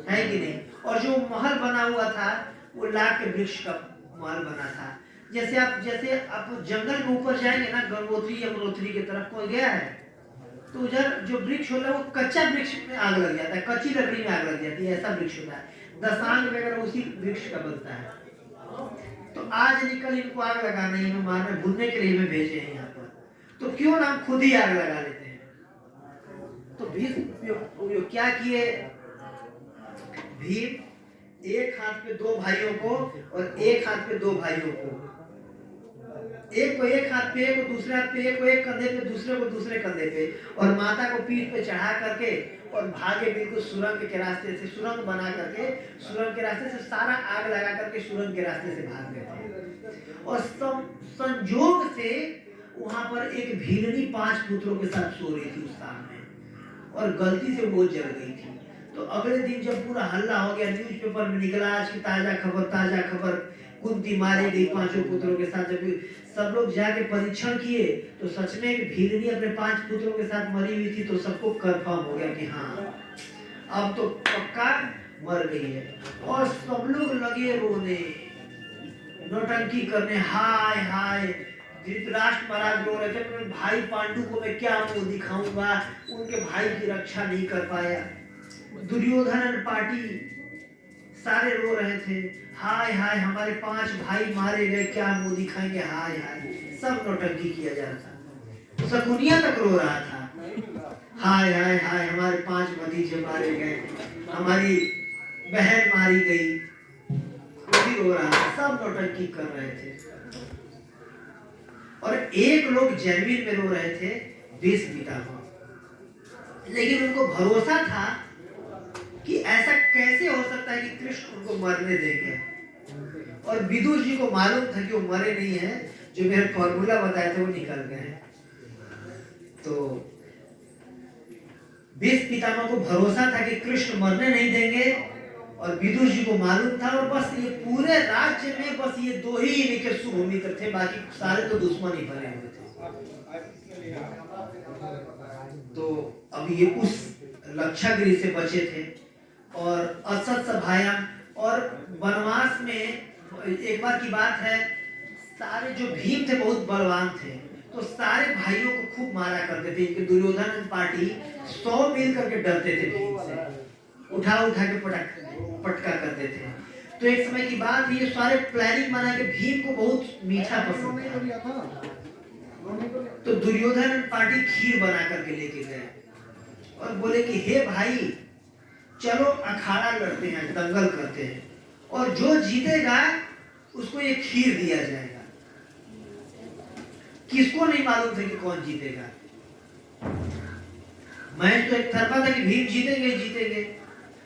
A: है कि नहीं? और जो महल बना हुआ था वो लाख के वृक्ष का महल बना था। जैसे आप जंगल के ऊपर जाएंगे ना, गंगोत्री या यमुनोत्री की तरफ, कोई गया है तो उधर जो वृक्ष होता है वो कच्चा वृक्ष में आग लग जाता है, कच्ची लकड़ी में आग लग जाती है, ऐसा वृक्ष होता है, दशांग वगैरह उसी वृक्ष का बनता है। तो आज निकल इनको आग लगाना ही, हमें मारने भूनने के लिए हमें भेजे हैं यहाँ पर, तो क्यों ना हम खुद ही आग लगा लेते हैं। तो भीम क्या किए, भीम एक हाथ पे 2 भाइयों को और एक हाथ पे 2 भाइयों को, एक को एक हाथ पे, एक को दूसरे हाथ पे, एक को एक कंधे पे, दूसरे को दूसरे कंधे पे, और माता को पीठ पे चढ़ा करके और भागे बिल्कुल सुरंग के रास्ते से, सुरंग बना करके सुरंग के रास्ते से सारा आग लगा करके सुरंग के रास्ते से भाग गए थे। और संजोग से वहां पर एक भीलनी 5 पुत्रों के साथ सो रही थी उस सामने, और गलती से वो जल गई थी। तो अगले दिन जब पूरा हल्ला हो गया, न्यूज़पेपर में निकला आज की ताजा खबर, कुंती मारी गई 5 पुत्रों के साथ। जब सब लोग जाके परीक्षण किए तो सच में एक भीलनी अपने 5 पुत्रों के साथ मरी हुई थी, तो सबको कंफर्म हो गया कि हाँ अब तो पक्का मर गई है। और सब लोग लगे रोने, नौटंकी करने, हाय हाय। धृतराष्ट्र महाराज रो रहे थे, भाई पांडु को मैं क्या मुंह दिखाऊंगा, उनके भाई की रक्षा नहीं कर पाया। दुर्योधन और पार्टी सारे रो रहे थे, हाय हाय हमारे 5 भाई मारे गए, क्या मुंह दिखाएंगे, हाय हाय, सब नौटंकी किया जा रहा था। शकुनिया तक रो रहा था, हाय हाय हाय हमारे 5 भतीजे मारे गए, हमारी बहन मारी गई, वो भी रो रहा था, सब नौटंकी कर रहे थे। और एक लोग जेनविन में रो रहे थे, भीष्म पितामह, लेकिन उनको भरोसा था कि ऐसा कैसे हो सकता है कि कृष्ण उनको मरने देंगे। और विदुर जी को मालूम था कि वो मरे नहीं है, जो मेरे फॉर्मूला बताए थे वो निकल गए। तो भीष्म पितामह को भरोसा था कि कृष्ण मरने नहीं देंगे, और विदुर जी को मालूम था, और बस ये पूरे राज्य में बस ये 2 ही इनके शुभ मित्र थे, बाकी सारे तो दुश्मन ही बने हुए थे। तो अब ये उस लक्षागृह से बचे थे, और असत सभाया, और वनवास में एक बार की बात है, सारे जो भीम थे बहुत बलवान थे, तो सारे भाइयों को खूब मारा करते थे। इनके दुर्योधन पार्टी 100 मिल करके डरते थे भीम से, उठा उठा के पटका करते थे। तो एक समय की बात, ये सारे प्लानिंग बना के भीम को बहुत मीठा पसंद था, तो दुर्योधन पार्टी खीर बना करके लेके गए और बोले कि हे भाई चलो अखाड़ा लड़ते हैं, दंगल करते हैं, और जो जीतेगा उसको ये खीर दिया जाएगा। किसको नहीं मालूम था कि कौन जीतेगा। मैं तो एक तरफा था कि भीम जीतेंगे जीतेंगे।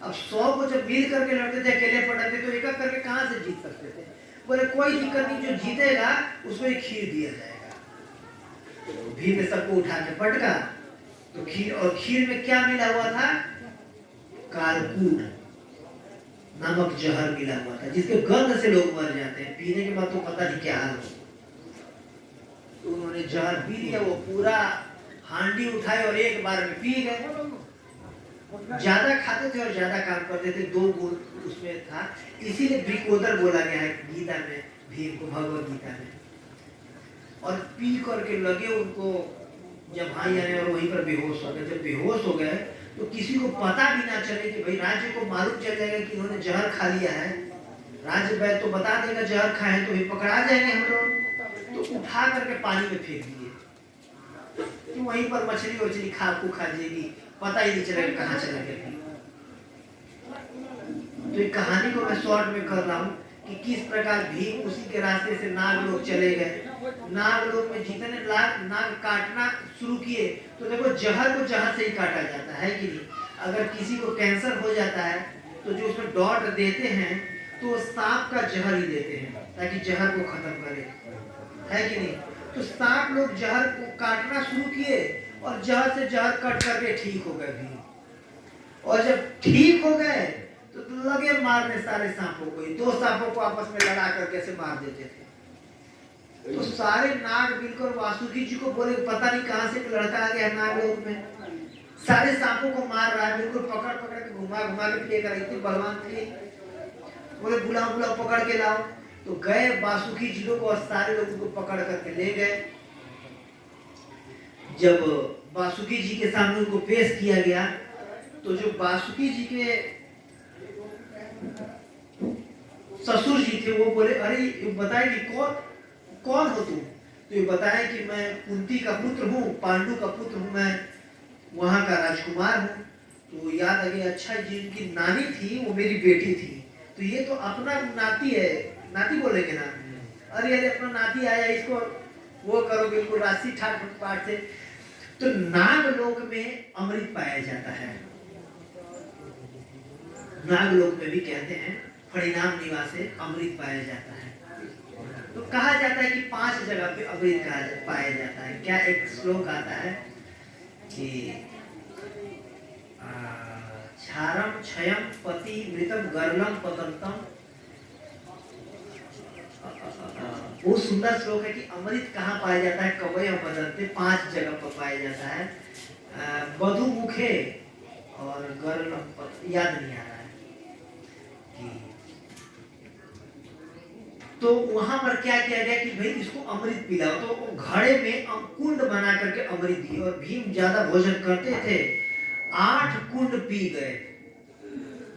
A: अब 100 को जब मिल करके लड़ते थे, अकेले पड़ते तो एक एक करके कहां से जीत सकते थे। बोले कोई दिक्कत नहीं, जो जीतेगा उसको एक खीर दिया जाएगा। तो भीम ने सबको उठा के पटका, तो खीर, और खीर में क्या मिला हुआ था, कालकूट नामक जहर मिला हुआ था, जिसके गंध से लोग मर जाते हैं, पीने के बाद तो पता नहीं क्या हाल हो। तो उन्होंने जहर पी लिया, वो पूरा हांडी उठाए और एक बार में पी गए। ज्यादा खाते थे और ज्यादा काम करते थे, 2 गुण उसमें था, इसीलिए विकोदर बोला गया है गीता में, भीम को, भगवत गीता में। और पी करके लगे उनको जब भाई आने, और वहीं पर बेहोश हो गए। जब बेहोश हो गए तो किसी को पता भी ना चले, कि भाई राज्य को मालूम चल जाएगा कि इन्होंने जहर खा लिया है, राज्य वैद्य तो बता देगा जहर खाए तो पकड़ा जाएंगे हम लोग। तो उठा करके पानी में फेंक दिए कि वहीं पर मछली वछली खा जाएगी, पता ही नहीं चलेगा कहाँ चला गया। तो एक कहानी को मैं शॉर्ट में कर रहा हूँ कि किस प्रकार भीम उसी के रास्ते से नागलोक चले गए। नागलोक में जितने नाग काटना शुरू किए, तो देखो जहर को जहर से ही काटा जाता है कि नहीं। अगर किसी को कैंसर हो जाता है तो जो उसमें डॉट देते हैं तो सांप का जहर ही देते हैं ताकि जहर को खत्म करे, है कि नहीं। तो सांप लोग जहर को काटना शुरू किए और जहर से जहर कट करके ठीक हो गए भीम। और जब ठीक हो गए तो लगे मारने सारे सांपों को ही, 2 सांपों को आपस में लड़ा करके ऐसे मार देते थे। तो सारे नाग मिलकर वासुकी जी को बोले पता नहीं कहां से एक लड़का आ गया नागलोक में, सारे सांपों को मार रहा है, बिल्कुल पकड़ पकड़ के घुमा घुमा के फेंक रहा, इतनी बलवान थी। बोले बुलाओ बुलाओ पकड़ के लाओ। तो गए वासुकी जी को और सारे लोगों को पकड़ करके ले गए। जब वासुकी जी के सामने उनको पेश किया गया तो जो वासुकी जी के ससुर जी थे वो बोले अरे बताए कि कौन हो तुम। तो ये बताया कि मैं कुंती का पुत्र हूँ, पांडु का पुत्र हूँ, मैं वहां का राजकुमार हूँ। तो याद आ गया, अच्छा जिनकी नानी थी वो मेरी बेटी थी, तो ये तो अपना नाती है, नाती बोलेंगे ना, अरे अरे अपना नाती आया, इसको वो करो, बिल्कुल राशि ठाट पाठ से। तो नागलोक में अमृत पाया जाता है। नागलोक में भी कहते हैं परिणाम निवासे अमृत पाया जाता है। तो कहा जाता है कि 5 जगह पे अमृत पाया जाता है। क्या एक श्लोक आता है कि क्षारम क्षयम पति मृतम गर्लम पतंतम, वो सुंदर श्लोक है कि अमृत कहाँ पाया जाता है, कवय बदलते 5 जगह पर पाया जाता है, बधु मुखे और गर्लम, याद नहीं आ रहा है। तो वहां पर क्या किया गया कि भाई इसको अमृत पिलाओ। तो घड़े में कुंड बना करके अमृत दिए और भीम ज्यादा भोजन करते थे, 8 कुंड पी गए।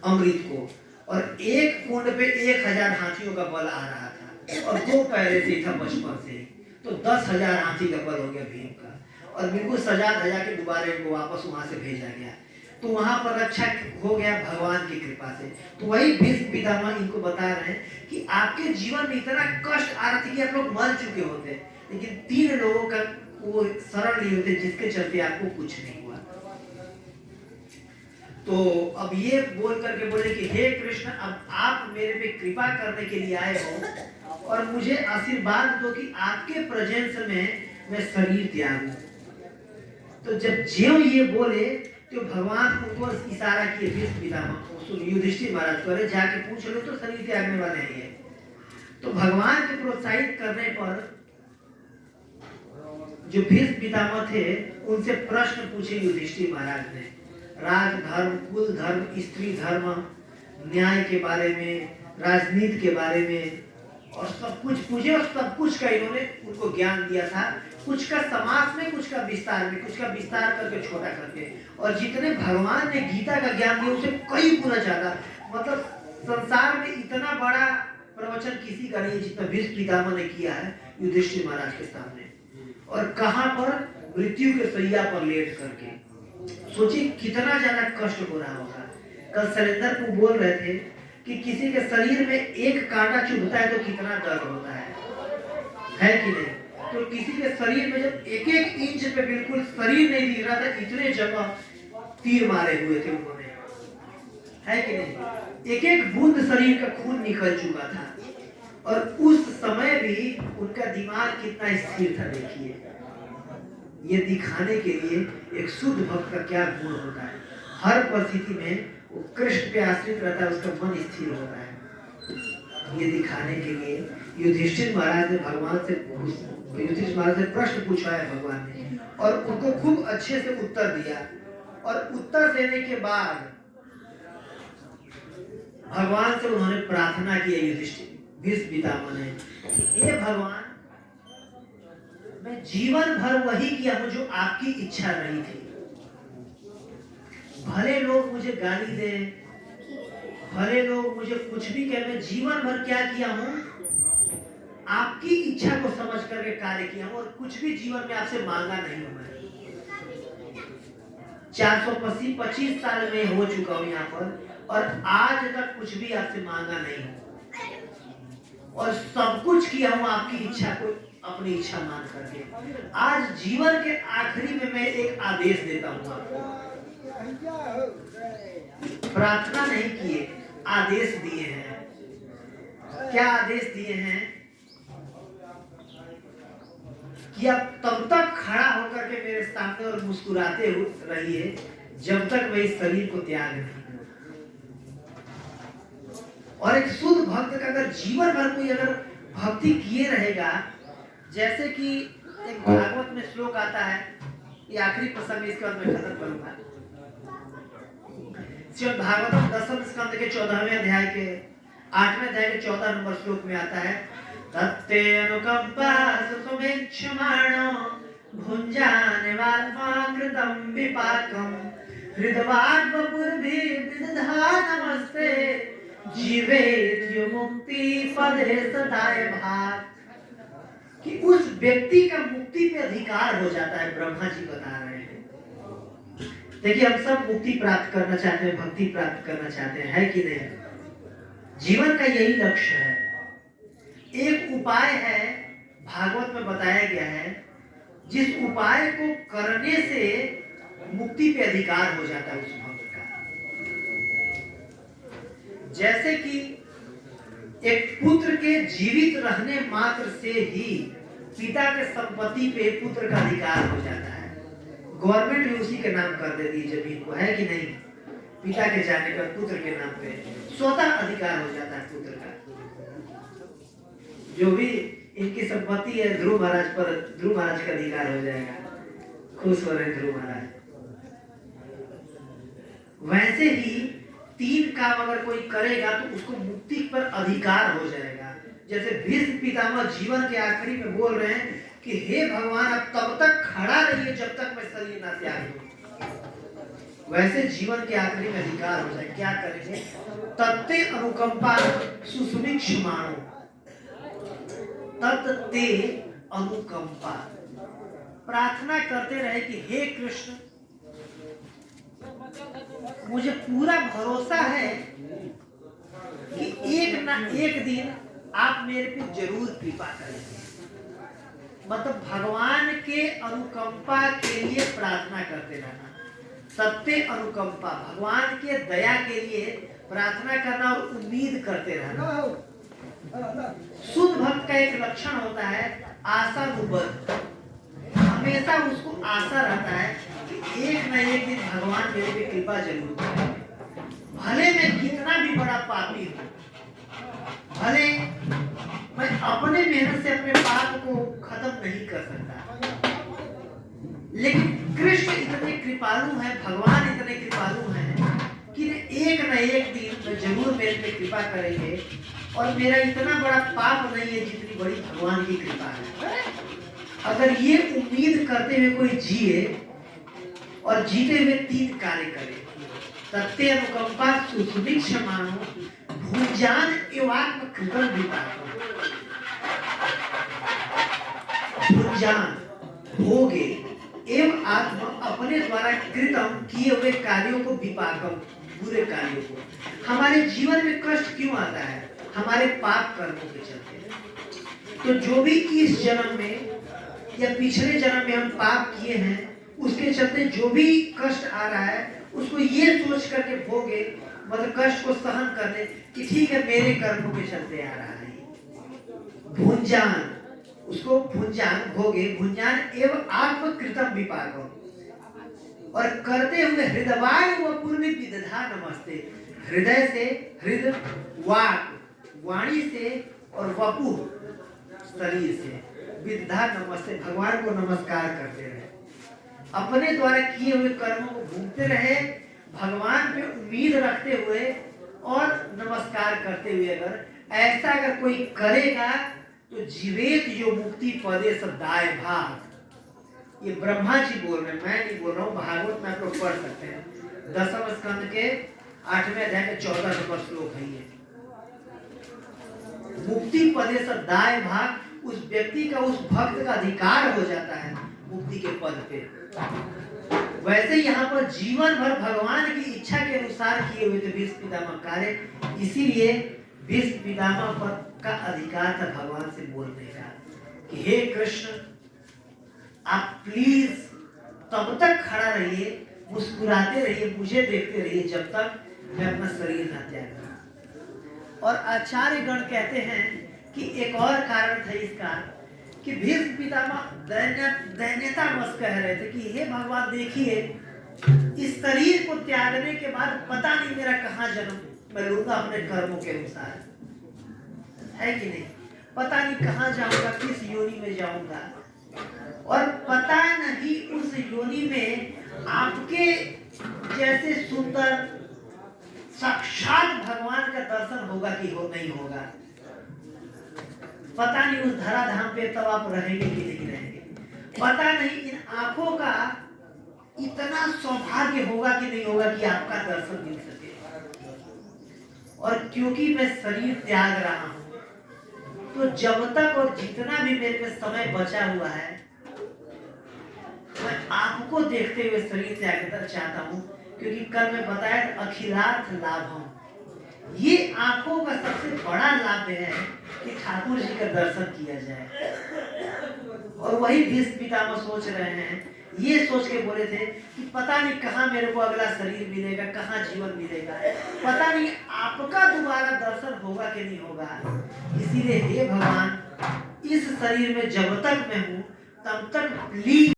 A: अमृत को, और एक कुंड पे 1000 हाथियों का बल आ रहा था, और 2 पैरे से था बचपन से ही, तो 10,000 हाथी का बल हो गया भीम का, और बिल्कुल सजा धजा के दोबारा इनको वापस वहां से भेजा गया। तो वहां पर रक्षा हो गया भगवान की कृपा से। तो वही भीष्म पितामह इनको बता रहे हैं कि आपके जीवन में इतना कष्ट आ रहा था कि आप लोग मर चुके होते, लेकिन 3 लोगों का वो शरण लिए होते जिसके चलते आपको कुछ नहीं हुआ। तो अब ये बोल करके बोले कि हे कृष्ण, अब आप मेरे पे कृपा करने के लिए आए हो और मुझे आशीर्वाद दो कि आपके प्रेजेंस में मैं शरीर त्यागूं। तो जब ज्यों ये बोले तो भगवान उनको इशारा किए भीष्म पितामह युधिष्ठिर महाराज को, अरे जाके पूछ लो तो शरीर त्यागने वाले हैं ये। तो भगवान के प्रोत्साहित करने पर जो भीष्म पितामह थे उनसे प्रश्न पूछे युधिष्ठिर महाराज ने, राज धर्म, कुल धर्म, स्त्री धर्म, न्याय के बारे में, राजनीति के बारे में, और सब कुछ पूछे, और सब कुछ का इन्होंने उनको ज्ञान दिया था, कुछ का समास में, कुछ का विस्तार में, कुछ का विस्तार करके छोटा करके, और जितने भगवान ने गीता का ज्ञान दिया उससे कई गुना ज्यादा। मतलब संसार में इतना बड़ा प्रवचन किसी का नहीं जितना भीष्म पितामह ने किया है युधिष्ठिर महाराज के सामने, और कहां पर, मृत्यु के शैया पर लेट करके। सोचिए कितना ज्यादा कष्ट हो रहा होगा। कल सरेंद्र को बोल रहे थे कि किसी के शरीर में एक कांटा चुभता है तो कितना दर्द होता है कि नहीं? तो किसी के शरीर में जब 1-1 इंच पे बिल्कुल शरीर नहीं दिख रहा था, इतने जगह तीर मारे हुए थे उन्होंने, है कि नहीं? 1-1 बूंद शरीर का खून निकल चुका था, और उस समय भी उनका दिमाग कितना स्थिर था। देखिए, ये दिखाने के लिए एक शुद्ध भक्त का क्या गुण होता है। हर परिस्थिति में वो कृष्ण पे आश्रित रहता है, उसका मन स्थिर होता है। ये दिखाने के लिए युधिष्ठिर महाराज ने भगवान से प्रश्न पूछा है भगवान ने, और उनको खूब अच्छे से उत्तर दिया। और उत्तर देने के बाद भगवान से उन्होंने प्रार्थना की, युधिष्ठिर भीष्म पितामह ने, हे भगवान, मैं जीवन भर वही किया हूं जो आपकी इच्छा नहीं थी। भले लोग मुझे गाली दे, भले लोग मुझे कुछ भी कहे, मैं जीवन भर क्या किया हूं, आपकी इच्छा को समझ करके कार्य किया हूं, और कुछ भी जीवन में आपसे मांगा नहीं हूं। मैं 425 साल में हो चुका हूं यहाँ पर, और आज तक कुछ भी आपसे मांगा नहीं हूं, और सब कुछ किया हूं आपकी इच्छा को अपनी इच्छा मान करके। आज जीवन के आखिरी में मैं एक आदेश देता हूं आपको। प्रार्थना नहीं किए, आदेश दिए हैं। क्या आदेश दिए हैं? कि आप तब तक खड़ा होकर के मेरे सामने और मुस्कुराते रहिए जब तक मैं इस शरीर को त्याग नहीं करूं। और एक शुद्ध भक्त का अगर जीवन भर कोई अगर भक्ति किए रहेगा, जैसे कि एक भागवत में श्लोक आता है, ये आखिरी प्रसंग, इसके बाद मैं खत्म करूंगा। श्रीमद् भागवतम 10वें स्कंद के 14वें अध्याय के 8वें अध्याय के 14 नंबर श्लोक में आता है, तत्ते अनुकंपा सुमेक्षमाणो भुंजाने वात्मा कृतम विपाकम हृदवाद वपुर्भि विदधा नमस्ते जीवेत मुक्ति पदे सदाय भाग। कि उस व्यक्ति का मुक्ति पे अधिकार हो जाता है, ब्रह्मा जी बता रहे हैं। देखिए, हम सब मुक्ति प्राप्त करना चाहते हैं, भक्ति प्राप्त करना चाहते हैं, है कि नहीं? जीवन का यही लक्ष्य है। एक उपाय है, भागवत में बताया गया है, जिस उपाय को करने से मुक्ति पे अधिकार हो जाता है उस भक्त का। जैसे कि एक पुत्र के जीवित रहने मात्र से ही पिता के संपत्ति पे पुत्र का अधिकार हो जाता है। गवर्नमेंट भी उसी के नाम कर देती है जमीन को, है कि नहीं? पिता के जाने पर पुत्र के नाम पे स्वतः अधिकार हो जाता है पुत्र का। जो भी इनकी संपत्ति है ध्रुव महाराज पर, ध्रुव महाराज का अधिकार हो जाएगा। खुश हो रहे ध्रुव महाराज। वैसे ही 3 काम अगर कोई करेगा तो उसको मुक्ति पर अधिकार हो जाएगा। जैसे भीष्म पितामह जीवन के आखिरी में बोल रहे हैं कि हे भगवान, आप तब तक खड़ा रहिए जब तक मैं शरीर ना त्याग दूं। वैसे जीवन के आखिरी में अधिकार हो जाए। क्या करेंगे? तत्ते अनुकंपा सुसुमिक्षमाणो, तत्ते अनुकंपा, प्रार्थना करते रहे कि हे कृष्ण, मुझे पूरा भरोसा है कि एक ना एक दिन आप मेरे पे जरूर कृपा करेंगे। मतलब भगवान के अनुकंपा के लिए प्रार्थना करते रहना, सत्य अनुकंपा, भगवान के दया के लिए प्रार्थना करना और उम्मीद करते रहना। शुद्ध भक्त का एक लक्षण होता है आशानुबद्ध, हमेशा उसको आशा रहता है कि एक न एक दिन भगवान मेरे पे कृपा जरूर करेंगे। भले मैं कितना भी बड़ा पापी हूँ, भले मैं अपने मेहनत से अपने पाप को खत्म नहीं कर सकता, लेकिन कृष्ण इतने कृपालु हैं, भगवान इतने कृपालु हैं कि एक न एक दिन में जरूर मेरे पे कृपा करेंगे। और मेरा इतना बड़ा पाप नहीं है जितनी बड़ी भगवान की कृपा है। अगर ये उम्मीद करते हुए कोई जिए और जीते हुए 3 कार्य करे, तत्ते अनुकंपा सुसुमिक्षमाणो, भुंजान एवात्म कृतं विपाको। भुंजान भोगे एवं आत्मा, अपने द्वारा कृतम किए हुए कार्यों को, विपाकम बुरे कार्यों को। हमारे जीवन में कष्ट क्यों आता है? हमारे पाप कर्मों के चलते। तो जो भी इस जन्म में या पिछले जन्म में हम पाप किए हैं, उसके चलते जो भी कष्ट आ रहा है उसको ये सोच करके भोगे, मतलब कष्ट को सहन कर ले कि ठीक है मेरे कर्मों के चलते आ रहा है। भुंजान, उसको भुंजान भोगे, भुंजान एवं आत्मकृतम विपाकम, और करते हुए हृदयवाय व पूर्वी विदधा नमस्ते, हृदय से, हृदय वाक वाणी से और वपु शरीर से, विदधा नमस्ते, भगवान को नमस्कार करते रहे। अपने द्वारा किए हुए कर्मों को भूलते रहे, भगवान पे उम्मीद रखते हुए और नमस्कार करते हुए। अगर ऐसा अगर कोई करेगा तो जीवेत जो मुक्ति पदे सदाय भाग। ये ब्रह्मा जी बोल रहे हैं, मैं नहीं बोल रहा हूँ। भागवत में आप लोग पढ़ सकते हैं, 10वें स्कंद के 8वें अध्याय के 14 नंबर श्लोक है ये। मुक्ति पदे सदाय भाग, उस व्यक्ति का, उस भक्त का अधिकार हो जाता है मुक्ति के पद पे। वैसे यहाँ पर जीवन भर भगवान की इच्छा के अनुसार किए हुए थे भीष्म पितामह कार्य, इसीलिए भीष्म पितामह पर का अधिकार था भगवान से बोलने का कि हे कृष्ण, आप प्लीज तब तक खड़ा रहिए, मुस्कुराते रहिए, मुझे देखते रहिए जब तक मैं अपना शरीर न त्याग दूं। और आचार्य गण कहते हैं कि एक और कारण था इसका कि भीष्म पितामह दैन्यता बस कह रहे थे कि हे भगवान देखिए, इस शरीर को त्यागने के बाद पता नहीं मेरा कहाँ जन्म मैं लूंगा अपने कर्मों के अनुसार, है कि नहीं? पता नहीं कहाँ जाऊंगा, किस योनि में जाऊंगा, और पता नहीं उस योनि में आपके जैसे सुंदर साक्षात भगवान का दर्शन होगा कि हो नहीं होगा। पता नहीं उस धराधाम पे तब आप रहेंगे कि नहीं रहेंगे। पता नहीं इन आंखों का इतना सौभाग्य होगा कि नहीं होगा कि आपका दर्शन मिल सके। और क्योंकि मैं शरीर त्याग रहा हूं, तो जब तक और जितना भी मेरे पे समय बचा हुआ है, मैं आपको देखते हुए शरीर त्यागना चाहता हूं। क्योंकि कल मैं बताया अखिलार्थ लाभम, ये आंखों का सबसे बड़ा लाभ है कि ठाकुर जी का दर्शन किया जाए। और वही भीष्म पितामह सोच रहे हैं, ये सोच के बोले थे कि पता नहीं कहाँ मेरे को अगला शरीर मिलेगा, कहाँ जीवन मिलेगा, पता नहीं आपका दोबारा दर्शन होगा कि नहीं होगा। इसीलिए हे भगवान, इस शरीर में जब तक मैं हूँ तब तक प्लीज